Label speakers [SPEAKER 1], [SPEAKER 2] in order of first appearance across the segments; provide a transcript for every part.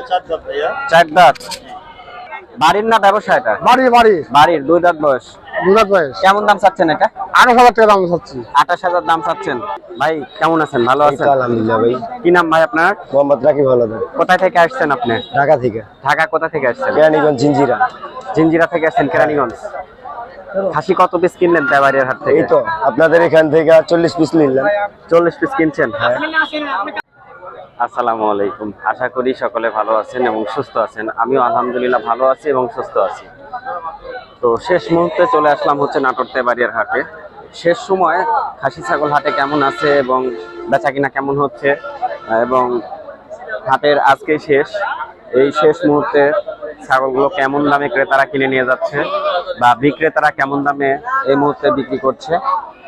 [SPEAKER 1] চার দাঁত। বাড়ির না ব্যবসা? এটা বাড়ির। দুই দাঁত বয়স। কেমন দাম চাচ্ছেন এটা?
[SPEAKER 2] 28,000 টাকা দাম চাচ্ছি।
[SPEAKER 1] 28,000 দাম চাচ্ছেন। ভাই কেমন আছেন? ভালো আছেন?
[SPEAKER 2] আলহামদুলিল্লাহ ভাই।
[SPEAKER 1] কি নাম ভাই আপনার?
[SPEAKER 2] মোহাম্মদ রাকিব হাওলাদার।
[SPEAKER 1] কোথায় থেকে আসছেন আপনি?
[SPEAKER 2] ঢাকা থেকে।
[SPEAKER 1] ঢাকা কোথা থেকে আসছেন?
[SPEAKER 2] কেরানীগঞ্জ জিঞ্জিরা।
[SPEAKER 1] জিঞ্জিরা থেকে আসছেন কেরানীগঞ্জ। খাসি কত পিস কিনলেন দেওয়ারিয়ার হাট থেকে?
[SPEAKER 2] এই তো আপনাদের এখান থেকে 40 পিস নিলাম।
[SPEAKER 1] 40 পিস কিনছেন? হ্যাঁ। আসসালামু আলাইকুম। আশা করি সকলে ভালো আছেন এবং সুস্থ আছেন। আমিও আলহামদুলিল্লাহ ভালো আছি এবং সুস্থ আছি। তো শেষ মুহূর্তে চলে আসলাম হচ্ছে নাটোর তেবাড়িয়ার হাটে। শেষ সময় খাসি ছাগল হাটে কেমন আছে এবং বেচা কিনা কেমন হচ্ছে, এবং হাটের আজকে শেষ, এই শেষ মুহূর্তে ছাগলগুলো কেমন দামে ক্রেতারা কিনে নিয়ে যাচ্ছে বা বিক্রেতারা কেমন দামে এই মুহূর্তে বিক্রি করছে,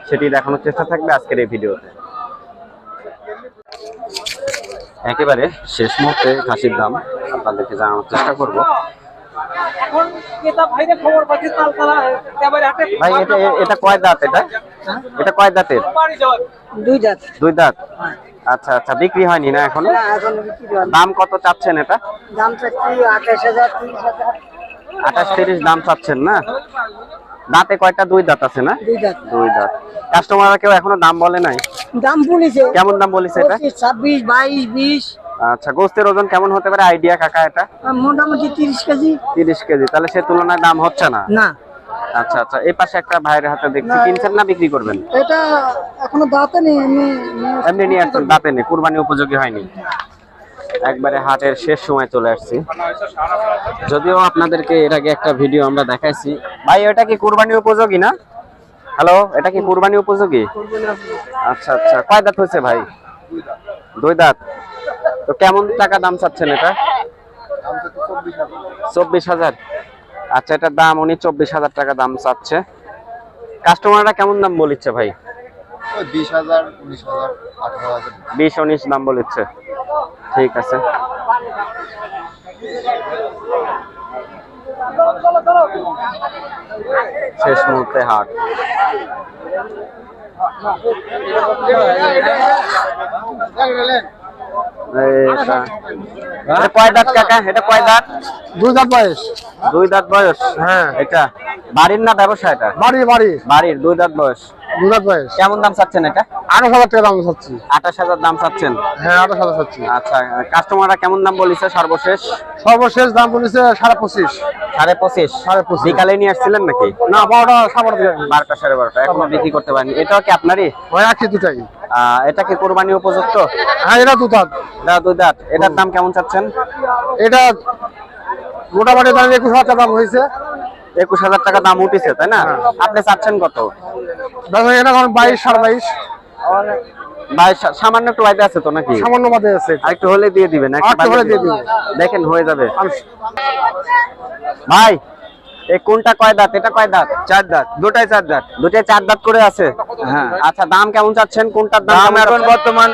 [SPEAKER 1] সেটি দেখানোর চেষ্টা থাকবে আজকের এই ভিডিওতে। একেবারে শেষ মুহূর্তে খাসির দাম আপনাদেরকে জানানোর চেষ্টা করব। ভাই এটা কয় দাঁত? এটা কয় দাঁতের? দুই দাঁত। আচ্ছা আচ্ছা, বিক্রি হয়নি না এখনো? দাম কত চাচ্ছেন এটা?
[SPEAKER 3] দাম চাচ্ছি 28,000, 30,000।
[SPEAKER 1] 28-30 দাম চাচ্ছেন না? দাঁতে কয়টা? দুই দাঁত আছে না? দুই দাঁত। কাস্টমাররা কেউ এখনো দাম বলে নাই?
[SPEAKER 3] দাম বলেছে।
[SPEAKER 1] কেমন দাম বলেছে এটা?
[SPEAKER 3] 26, 22, 20।
[SPEAKER 1] আচ্ছা, গোস্তের ওজন কেমন হতে পারে আইডিয়া কাকা এটা?
[SPEAKER 3] মোটামুটি 30 কেজি।
[SPEAKER 1] 30 কেজি। তাহলে সে তুলনায় দাম হচ্ছে না?
[SPEAKER 3] না।
[SPEAKER 1] আচ্ছা আচ্ছা, এই পাশে একটা ভাইয়ের হাতে দেখছি, কিনছেন না বিক্রি করবেন?
[SPEAKER 3] এটা এখনো দাঁতে নেই,
[SPEAKER 1] এমনি নিয়ে আসছেন, দাঁতে নেই, কুরবানি উপযোগী হয়নি। একবারে হাটের শেষ সময় চলে আসছি। যদিও আপনাদেরকে এর আগে একটা ভিডিও আমরা দেখাইছি। ভাই এটা কি কুরবানি উপযোগী না? হ্যালো, এটা কি কুরবানি উপযোগী? আচ্ছা আচ্ছা, কয় দাঁত হয়েছে ভাই? দুই দাঁত। তো কেমন টাকা দাম চাচ্ছেন এটা? 24,000। আচ্ছা, এটার দাম উনি 24,000 টাকা দাম চাচ্ছে। কাস্টমাররা কেমন দাম বলিচ্ছে ভাই?
[SPEAKER 2] 20,000, 19,000, 18,000।
[SPEAKER 1] 20-19 দাম বলিচ্ছে। ঠিক আছে। শেষ মুহূর্তে হাট। এটা কয় দাঁত কাকা? এটা কয় দাঁত?
[SPEAKER 2] দুই দাঁত বয়স।
[SPEAKER 1] দুই দাঁত বয়স।
[SPEAKER 2] হ্যাঁ।
[SPEAKER 1] এটা বাড়ির না ব্যবসা? এটা বাড়ির। দুই দাঁত বয়স। কেমন দাম চাচ্ছেন এটা?
[SPEAKER 2] 28,000 টাকা দাম চাচ্ছি।
[SPEAKER 1] 28,000 দাম চাচ্ছেন?
[SPEAKER 2] হ্যাঁ, 28,000 চাচ্ছি।
[SPEAKER 1] আচ্ছা, কাস্টমাররা কেমন দাম বলেছে সর্বশেষ?
[SPEAKER 2] সর্বশেষ দাম বলেছে 25,500।
[SPEAKER 1] 25,500। বিকালে নিয়ে আসছিলেন নাকি?
[SPEAKER 2] না, 12টা,
[SPEAKER 1] 12টা 12:30 এখনো বিক্রি করতে পারেনি। এটাও কি আপনারই?
[SPEAKER 2] ওই একই দুটাই।
[SPEAKER 1] এটা কি কোরবানি উপযুক্ত?
[SPEAKER 2] হ্যাঁ, এটা দুই দাঁত।
[SPEAKER 1] দুই দাঁত। এটার দাম কেমন চাচ্ছেন?
[SPEAKER 2] এটা মোটামুটি দাম 21,000 টাকা দাম হয়েছে।
[SPEAKER 1] 21,000 টাকা দাম উঠেছে, তাই না? আপনি চাচ্ছেন কত?
[SPEAKER 2] এটা 22, 22.5।
[SPEAKER 1] 22। সামান্য একটু বাইরে আছে তো নাকি?
[SPEAKER 2] সামান্য বাদে আছে।
[SPEAKER 1] আর একটু হলে দিয়ে দিবেন।
[SPEAKER 2] একটু হলে দিয়ে দিবেন।
[SPEAKER 1] দেখেন হয়ে যাবে। ভাই এই কোনটা কয় দাঁত? এটা কয় দাঁত? 4 দাঁত। দুটাই 4 দাঁত। দুটাই 4 দাঁত করে আছে? হ্যাঁ। আচ্ছা, দাম কেমন চাচ্ছেন? কোনটার দাম
[SPEAKER 2] এখন বর্তমান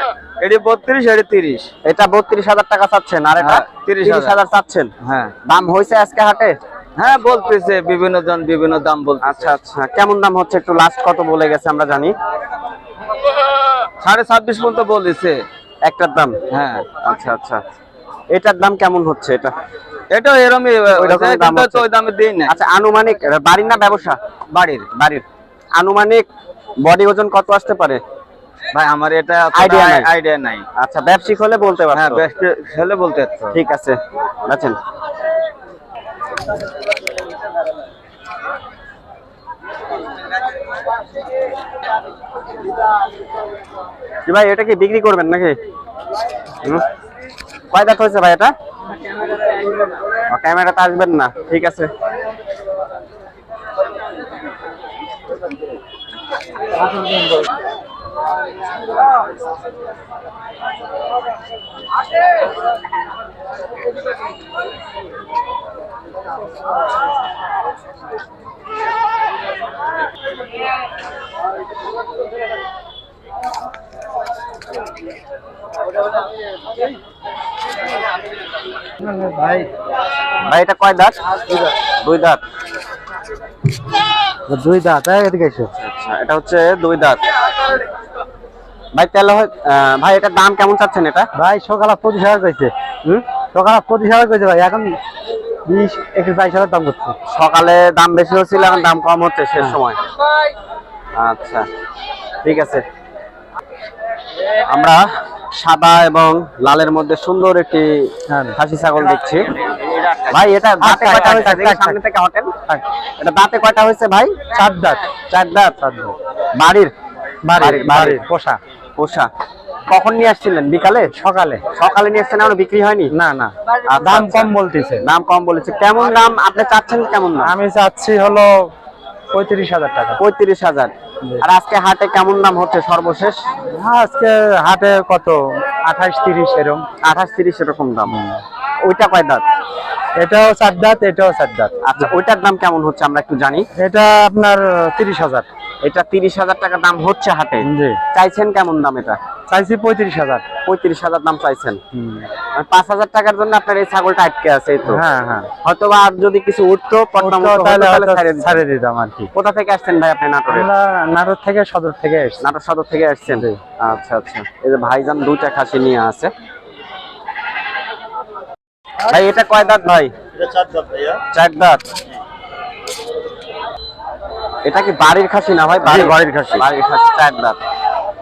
[SPEAKER 2] এটি 32, এটি 30।
[SPEAKER 1] এটা 32,000 টাকা চাচ্ছেন, আর এটা 30,000 চাচ্ছেন?
[SPEAKER 2] হ্যাঁ।
[SPEAKER 1] দাম হয়েছে আজকে হাটে?
[SPEAKER 2] হ্যাঁ, বলতেছে বিভিন্ন জন বিভিন্ন দাম বলছে।
[SPEAKER 1] আচ্ছা আচ্ছা, কেমন দাম হচ্ছে একটু লাস্ট কত বলে গেছে আমরা জানি?
[SPEAKER 2] 26.5 পর্যন্ত বলেছে
[SPEAKER 1] একটার দাম?
[SPEAKER 2] হ্যাঁ।
[SPEAKER 1] আচ্ছা আচ্ছা, এটার দাম কেমন হচ্ছে?
[SPEAKER 2] এটা এরকমই দাম তো ওই দামে দেই না।
[SPEAKER 1] আচ্ছা, আনুমানিক বাড়ির না ব্যবসা? বাড়ির। আনুমানিক বডি ওজন কত আসতে পারে
[SPEAKER 2] ভাই? আমার এটা আইডিয়া নাই।
[SPEAKER 1] আচ্ছা, ব্যবসায়িক হলে বলতে পারতো?
[SPEAKER 2] হ্যাঁ, ব্যবসায়িক হলে বলতে পারতো।
[SPEAKER 1] ঠিক আছে, আছেন। কি ভাই, এটা কি বিক্রি করবেন নাকি? কয় দাঁত হয়েছে ভাই এটা? ক্যামেরাটা আসবেন না? ঠিক আছে। ভাই এটা কয় দাঁত? দুই দাঁত।
[SPEAKER 2] এদিকে এসো।
[SPEAKER 1] আচ্ছা, এটা হচ্ছে দুই দাঁত। ভাই তাহলে ভাই এটার দাম কেমন চাচ্ছেন এটা?
[SPEAKER 2] ভাই সকালে 25,000 যাইছে। সকাল 25,000 কইছে ভাই, এখন 20-22,000 দাম করছে।
[SPEAKER 1] সকালে দাম বেশি হচ্ছিল, এখন দাম কম হচ্ছে শেষ সময়। আচ্ছা ঠিক আছে। আমরা সাদা এবং লালের মধ্যে সুন্দর একটি খাসি ছাগল দেখছি। ভাই এটা দাঁতে কয়টা হয়েছে? দেখি সামনে থেকে হটেন। এটা দাঁতে কয়টা হয়েছে ভাই?
[SPEAKER 2] 4 দাঁত।
[SPEAKER 1] 4 দাঁত। বাড়ির
[SPEAKER 2] বাড়ির পোষা।
[SPEAKER 1] পোষা। কখন নিয়ে আসছিলেন? বিকালে?
[SPEAKER 2] সকালে
[SPEAKER 1] নিয়ে আসছেন, এখনো বিক্রি হয়নি?
[SPEAKER 2] না।
[SPEAKER 1] আচ্ছা,
[SPEAKER 2] দাম
[SPEAKER 1] আচ্ছা।
[SPEAKER 2] কম বলতেছে।
[SPEAKER 1] দাম কম বলেছে। কেমন দাম আপনি চাচ্ছেন? কেমন দাম?
[SPEAKER 2] আমি চাচ্ছি হলো 35,000 টাকা।
[SPEAKER 1] 35,000। আর আজকে হাটে কেমন দাম হচ্ছে সর্বশেষ?
[SPEAKER 2] আজকে হাটে কত 28-30 এরকম।
[SPEAKER 1] 28-30 এরকম দাম। ওইটা কয় দাঁত?
[SPEAKER 2] এটাও 4 দাঁত, এটাও 4 দাঁত।
[SPEAKER 1] আচ্ছা ওইটার দাম কেমন হচ্ছে আমরা একটু জানি।
[SPEAKER 2] এটা আপনার 30,000।
[SPEAKER 1] এটা 30,000 টাকা দাম হচ্ছে হাটে।
[SPEAKER 2] জি।
[SPEAKER 1] চাইছেন কেমন দাম? এটা
[SPEAKER 2] চাইছি 35,000।
[SPEAKER 1] 35,000 দাম চাইছেন। 5,000 টাকার জন্য আপনার এই ছাগলটা আটকে আছে, এই তো।
[SPEAKER 2] হ্যাঁ হ্যাঁ।
[SPEAKER 1] হয়তো বা আর যদি কিছু উঠতো
[SPEAKER 2] তাহলে ছাড়ে দিতাম আর কি।
[SPEAKER 1] কোথা থেকে আসছেন ভাই আপনি? নাটোরে?
[SPEAKER 2] আমরা নাটোর থেকে, সদর থেকে এসেছি।
[SPEAKER 1] নাটোর সদর থেকে আসছেন। আচ্ছা আচ্ছা। এই যে ভাইজান দুইটা খাসি নিয়ে আছে। ভাই এটা কয় দাঁত ভাই?
[SPEAKER 2] এটা 4 দাঁত ভাইয়া।
[SPEAKER 1] 4 দাঁত। এটা কি বাড়ির খাসি না ভাই?
[SPEAKER 2] বাড়ির খাসি।
[SPEAKER 1] বাড়ির খাসি 4 দাঁত।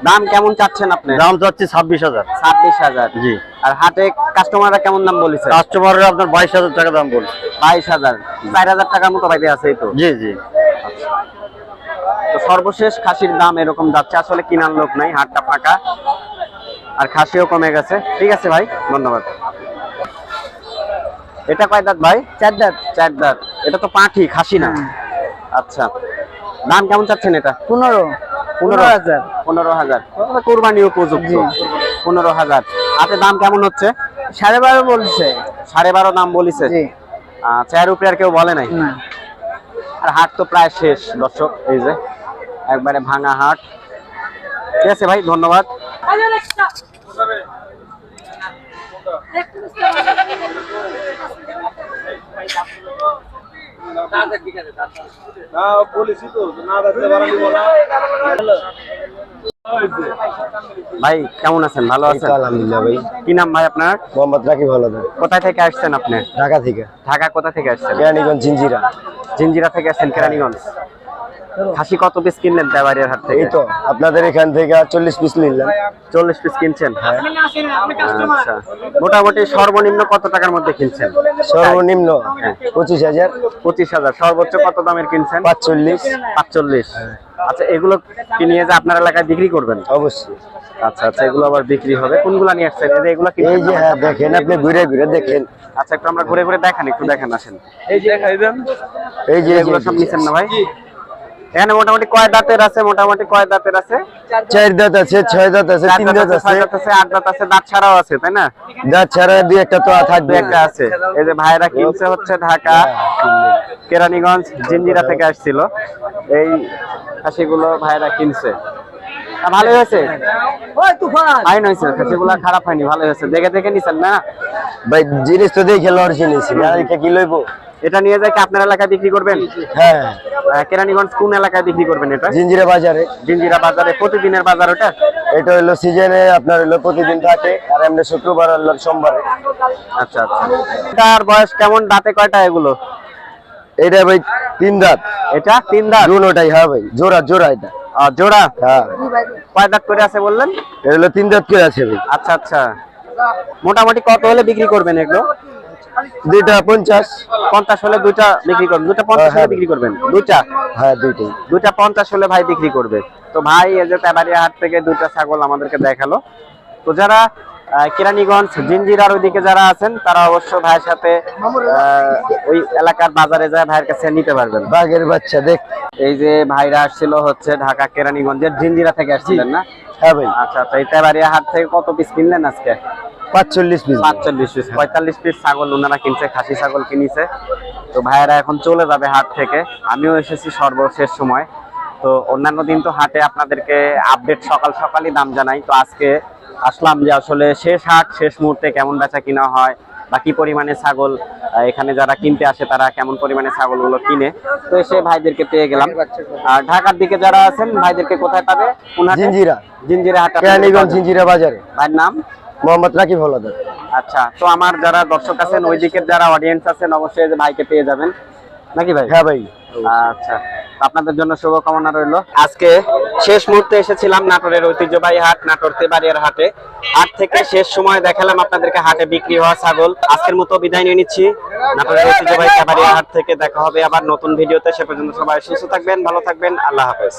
[SPEAKER 1] দাম কেমন চাচ্ছেন আপনি?
[SPEAKER 2] দাম চাচ্ছি 26,000।
[SPEAKER 1] 26,000।
[SPEAKER 2] জি।
[SPEAKER 1] আর হাটে কাস্টমাররা কেমন দাম বলেছে?
[SPEAKER 2] কাস্টমাররা আপনার 22,000 টাকা দাম বলছে।
[SPEAKER 1] 22,000। 4,000 টাকার মতো বাইরে আছে, এই তো।
[SPEAKER 2] জি জি।
[SPEAKER 1] তো সর্বশেষ খাসির দাম এরকম যাচ্ছে। আসলে কিনার লোক নাই, হাটটা ফাঁকা, আর খাসিও কমে গেছে। ঠিক আছে ভাই, ধন্যবাদ। এটা কয় দাঁত ভাই?
[SPEAKER 3] 4 দাঁত।
[SPEAKER 1] 4 দাঁত। এটা তো পাঁঠি, খাসি না। আচ্ছা দাম কেমন চাচ্ছেন এটা?
[SPEAKER 3] 15,000।
[SPEAKER 1] 15,000। কোরবানি উপযুক্ত। 15,000। হাতে দাম কেমন হচ্ছে?
[SPEAKER 3] 12.5 বলছে।
[SPEAKER 1] 12.5 দাম বলিছে।
[SPEAKER 3] জি।
[SPEAKER 1] আচ্ছা এর উপরে আর কেউ বলে নাই?
[SPEAKER 3] না।
[SPEAKER 1] আর হাট তো প্রায় শেষ দর্শক, এই যে একবারে ভাঙা হাট। ঠিক আছে ভাই, ধন্যবাদ। ভাই কেমন আছেন? ভালো আছেন?
[SPEAKER 2] আলহামদুলিল্লাহ ভাই।
[SPEAKER 1] কি নাম ভাই আপনার?
[SPEAKER 2] মোহাম্মদ রাকিব হাওলাদার।
[SPEAKER 1] কোথায় থেকে আসছেন আপনি?
[SPEAKER 2] ঢাকা থেকে।
[SPEAKER 1] ঢাকা কোথা থেকে আসছেন?
[SPEAKER 2] কেরানীগঞ্জ জিঞ্জিরা।
[SPEAKER 1] জিঞ্জিরা থেকে আসছেন, কেরানীগঞ্জ। খাসি কত পিস কিনলেন তেবাড়িয়ার হাট থেকে?
[SPEAKER 2] এই তো আপনাদের এখান থেকে 40 পিস নিলাম।
[SPEAKER 1] 40 পিস কিনছেন? আচ্ছা মোটামুটি সর্বনিম্ন কত টাকার মধ্যে কিনছেন?
[SPEAKER 2] সর্বনিম্ন 25,000।
[SPEAKER 1] 25,000। সর্বোচ্চ কত দামের কিনছেন?
[SPEAKER 2] 45।
[SPEAKER 1] 45। আচ্ছা এগুলো কি নিয়ে যে আপনার এলাকায় বিক্রি করবেন?
[SPEAKER 2] অবশ্যই।
[SPEAKER 1] আচ্ছা আচ্ছা, এগুলো আবার বিক্রি হবে। কোনগুলা নিয়ে আসছেন? এই যে এগুলো
[SPEAKER 2] এই যে হ্যাঁ দেখেন, আপনি ঘুরে ঘুরে দেখেন।
[SPEAKER 1] আচ্ছা একটু আমরা ঘুরে ঘুরে দেখান, একটু দেখেন, আসেন।
[SPEAKER 2] এই যে
[SPEAKER 1] এগুলো সব নিছেন না ভাই? এখানে মোটামুটি কয় দাঁতের আছে? মোটামুটি কয় দাঁতের আছে?
[SPEAKER 2] 4 দাঁত আছে, 6 দাঁত আছে, 3 দাঁত আছে,
[SPEAKER 1] 6 দাঁত আছে, 8 দাঁত আছে, দাঁত ছাড়াও আছে, তাই না?
[SPEAKER 2] দাঁত ছাড়া 2-1টা তো থাকবে।
[SPEAKER 1] একটা আছে। এই যে ভাইরা কিনছে হচ্ছে ঢাকা কেরানীগঞ্জ জিঞ্জিরা থেকে আসছিল। এই খাসিগুলো ভাইরা কিনছে। ভালো হয়েছে,
[SPEAKER 3] ওই তুফান।
[SPEAKER 1] ফাইন হয়েছে, খাসিগুলো খারাপ হয়নি, ভালো হয়েছে। দেখে দেখে নিছেন না
[SPEAKER 2] ভাই? জিনিস তো দেখে লড় চিনিছি, আর এটা কি লইবো?
[SPEAKER 1] এটা নিয়ে যায় কি আপনার এলাকায় বিক্রি করবেন?
[SPEAKER 2] হ্যাঁ।
[SPEAKER 1] কেরানীগঞ্জ কোন এলাকায় বিক্রি করবেন এটা?
[SPEAKER 2] জিঞ্জিরা বাজারে।
[SPEAKER 1] জিঞ্জিরা বাজারে। প্রতিদিনের বাজার ওটা?
[SPEAKER 2] এটা হলো সিজনে আপনার হলো প্রতিদিন থাকে, আর এমনি শুক্রবার আর সোমবারে।
[SPEAKER 1] আচ্ছা আচ্ছা। এটার বয়স কেমন? দাঁতে কয়টা এগুলো?
[SPEAKER 2] এটা ভাই 3 দাঁত।
[SPEAKER 1] এটা 3 দাঁত?
[SPEAKER 2] দুটোটাই হ্যাঁ ভাই, জোড়া জোড়া এটা।
[SPEAKER 1] জোড়া?
[SPEAKER 2] হ্যাঁ।
[SPEAKER 1] কয় দাঁত করে আছে বললেন?
[SPEAKER 2] এটা হলো 3 দাঁত করে আছে ভাই।
[SPEAKER 1] আচ্ছা আচ্ছা। মোটামুটি কত হলে বিক্রি করবেন এগুলো?
[SPEAKER 2] 2টা 50।
[SPEAKER 1] 50 হলে দুইটা বিক্রি করবেন? 2টা 50 হলে বিক্রি করবেন? দুইটা?
[SPEAKER 2] হ্যাঁ দুইটাই।
[SPEAKER 1] 2টা 50 হলে ভাই বিক্রি করবে। তো ভাই এই যে তেবাড়িয়া হাট থেকে 2টা ছাগল আমাদেরকে দেখালো। তো যারা কেরানীগঞ্জ জিঞ্জিরার ওইদিকে যারা আছেন তারা অবশ্য ভাইয়ের সাথে ওই এলাকার বাজারে যায় ভাইয়ের কাছে নিতে পারবেন।
[SPEAKER 2] বাঘের বাচ্চা দেখ।
[SPEAKER 1] এই যে ভাইরা আসছিল হচ্ছে ঢাকা কেরানীগঞ্জের জিঞ্জিরা থেকে আসছিলেন না?
[SPEAKER 2] হ্যাঁ ভাই।
[SPEAKER 1] আচ্ছা আচ্ছা। এই তেবাড়িয়া হাট থেকে কত পিস কিনলেন আজকে?
[SPEAKER 2] 45 পিস।
[SPEAKER 1] 45 পিস। 45 পিস ছাগল ওনারা কিনছে, খাসি ছাগল কিনেছে। তো ভাইয়েরা এখন চলে যাবে হাট থেকে। আমিও এসেছি সর্বশেষ সময়। তো অন্যান্য দিন তো হাটে আপনাদেরকে আপডেট সকাল সকালই দাম জানাই। তো আজকে আসলাম যে আসলে শেষ হাট, শেষ মুহূর্তে কেমন বেচা কিনা হয় বা কি পরিমাণে ছাগল এখানে যারা কিনতে আসে তারা কেমন পরিমাণে ছাগলগুলো কিনে। তো এসে ভাইদেরকে পেয়ে গেলাম। আর ঢাকার দিকে যারা আছেন ভাইদেরকে কোথায় পাবে? কোন হাটে?
[SPEAKER 2] জিঞ্জিরা।
[SPEAKER 1] জিঞ্জিরা হাট।
[SPEAKER 2] কেরানীগঞ্জ জিঞ্জিরা বাজারে।
[SPEAKER 1] ভাইয়ের নাম?
[SPEAKER 2] মোহাম্মদ রাকিব হাওলাদার।
[SPEAKER 1] আচ্ছা, তো আমার যারা দর্শক আছেন ওই দিকের যারা অডিয়েন্স আছেন অবশ্যই এই যে ভাইকে পেয়ে যাবেন নাকি ভাই?
[SPEAKER 2] হ্যাঁ ভাই।
[SPEAKER 1] আচ্ছা, আপনাদের জন্য শুভকামনা রইলো। আজকে শেষ মুহূর্তে এসেছিলাম নাটোরের ঐতিহ্যবাহী হাট নাটোর তেবাড়িয়ার হাটে। হাট থেকে শেষ সময় দেখালাম আপনাদেরকে হাটে বিক্রি হওয়া ছাগল। আজকের মতো বিদায় নিয়ে নিচ্ছি নাটোরের ঐতিহ্যবাহী তেবাড়িয়ার হাট থেকে। দেখা হবে আবার নতুন ভিডিওতে। সে পর্যন্ত সবাই সুস্থ থাকবেন, ভালো থাকবেন। আল্লাহ হাফেজ।